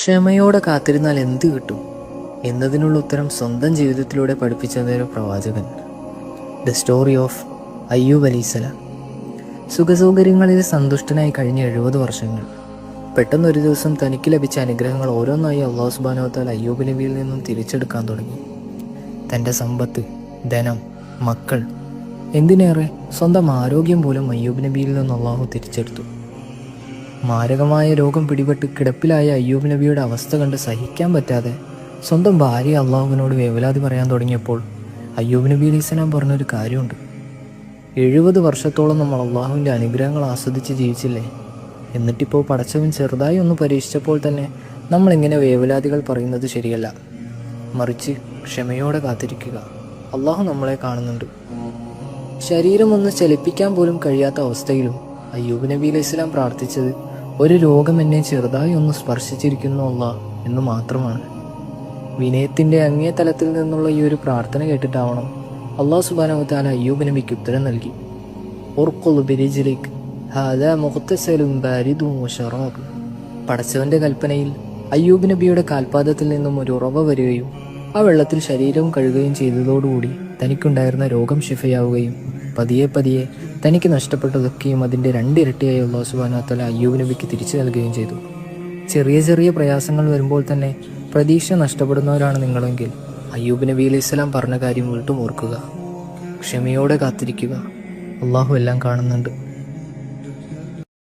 ക്ഷമയോടെ കാത്തിരുന്നാൽ എന്ത് കിട്ടും എന്നതിനുള്ള ഉത്തരം സ്വന്തം ജീവിതത്തിലൂടെ പഠിപ്പിച്ചതൊരു പ്രവാചകൻ. ദ സ്റ്റോറി ഓഫ് അയ്യൂബ് അലൈഹിസ്സലാം. സുഖസൗകര്യങ്ങളിൽ സന്തുഷ്ടനായി കഴിഞ്ഞ 70 വർഷങ്ങൾ. പെട്ടെന്നൊരു ദിവസം തനിക്ക് ലഭിച്ച അനുഗ്രഹങ്ങൾ ഓരോന്നായി അല്ലാഹു സുബ്ഹാനഹു വ തആല അയ്യൂബ് നബിയിൽ നിന്നും തിരിച്ചെടുക്കാൻ തുടങ്ങി. തൻ്റെ സമ്പത്ത്, ധനം, മക്കൾ, എന്തിനേറെ സ്വന്തം ആരോഗ്യം പോലും അയ്യൂബ് നബിയിൽ നിന്ന് അല്ലാഹു തിരിച്ചെടുത്തു. മാരകമായ രോഗം പിടിപെട്ട് കിടപ്പിലായ അയ്യൂബ് നബിയുടെ അവസ്ഥ കണ്ട് സഹിക്കാൻ പറ്റാതെ സ്വന്തം ഭാര്യ അള്ളാഹുവിനോട് വേവലാതി പറയാൻ തുടങ്ങിയപ്പോൾ അയ്യൂബ് നബി അലൈഹിസ്സലാം പറഞ്ഞൊരു കാര്യമുണ്ട്. 70 വർഷത്തോളം നമ്മൾ അള്ളാഹുവിൻ്റെ അനുഗ്രഹങ്ങൾ ആസ്വദിച്ച് ജീവിച്ചില്ലേ? എന്നിട്ടിപ്പോൾ പടച്ചവൻ ചെറുതായി ഒന്ന് പരീക്ഷിച്ചപ്പോൾ തന്നെ നമ്മളിങ്ങനെ വേവലാതികൾ പറയുന്നത് ശരിയല്ല. മറിച്ച് ക്ഷമയോടെ കാത്തിരിക്കുക. അള്ളാഹു നമ്മളെ കാണുന്നുണ്ട്. ശരീരം ഒന്ന് ചലിപ്പിക്കാൻ പോലും കഴിയാത്ത അവസ്ഥയിലും അയ്യൂബ് നബി അലൈഹിസ്സലാം പ്രാർത്ഥിച്ചത് ഒരു രോഗം എന്നെ ചെറുതായി ഒന്ന് സ്പർശിച്ചിരിക്കുന്നു അല്ലാഹ് എന്ന് മാത്രമാണ്. വിനയത്തിൻ്റെ അങ്ങേ തലത്തിൽ നിന്നുള്ള ഈ ഒരു പ്രാർത്ഥന കേട്ടിട്ടാവണം അല്ലാഹു സുബ്ഹാനഹു വ തആല അയ്യൂബ് നബിക്ക് ഉത്തരം നൽകി. ഉർഖുൽ ബിരിജ്ലിക് ഹാദാ മുഗ്തസലുൻ ബാരിദുൻ വശറാബ്. പടച്ചവൻ്റെ കൽപ്പനയിൽ അയ്യൂബ് നബിയുടെ കാൽപാദത്തിൽ നിന്നും ഒരു ഉറവ വരികയും ആ വെള്ളത്തിൽ ശരീരവും കഴുകുകയും ചെയ്തതോടുകൂടി തനിക്കുണ്ടായിരുന്ന രോഗം ശിഫയാവുകയും പതിയെ പതിയെ തനിക്ക് നഷ്ടപ്പെട്ടതൊക്കെയും അതിൻ്റെ 2 ഇരട്ടിയായി അല്ലാഹു സുബ്ഹാനഹു വ തആല അയ്യൂബ് നബിക്ക് തിരിച്ചു നൽകുകയും ചെയ്തു. ചെറിയ ചെറിയ പ്രയാസങ്ങൾ വരുമ്പോൾ തന്നെ പ്രതീക്ഷ നഷ്ടപ്പെടുന്നവരാണ് നിങ്ങളെങ്കിൽ അയ്യൂബ് നബി അലൈഹിസ്സലാം പറഞ്ഞ കാര്യം വീണ്ടും ഓർക്കുക. ക്ഷമയോടെ കാത്തിരിക്കുക. അള്ളാഹു എല്ലാം കാണുന്നുണ്ട്.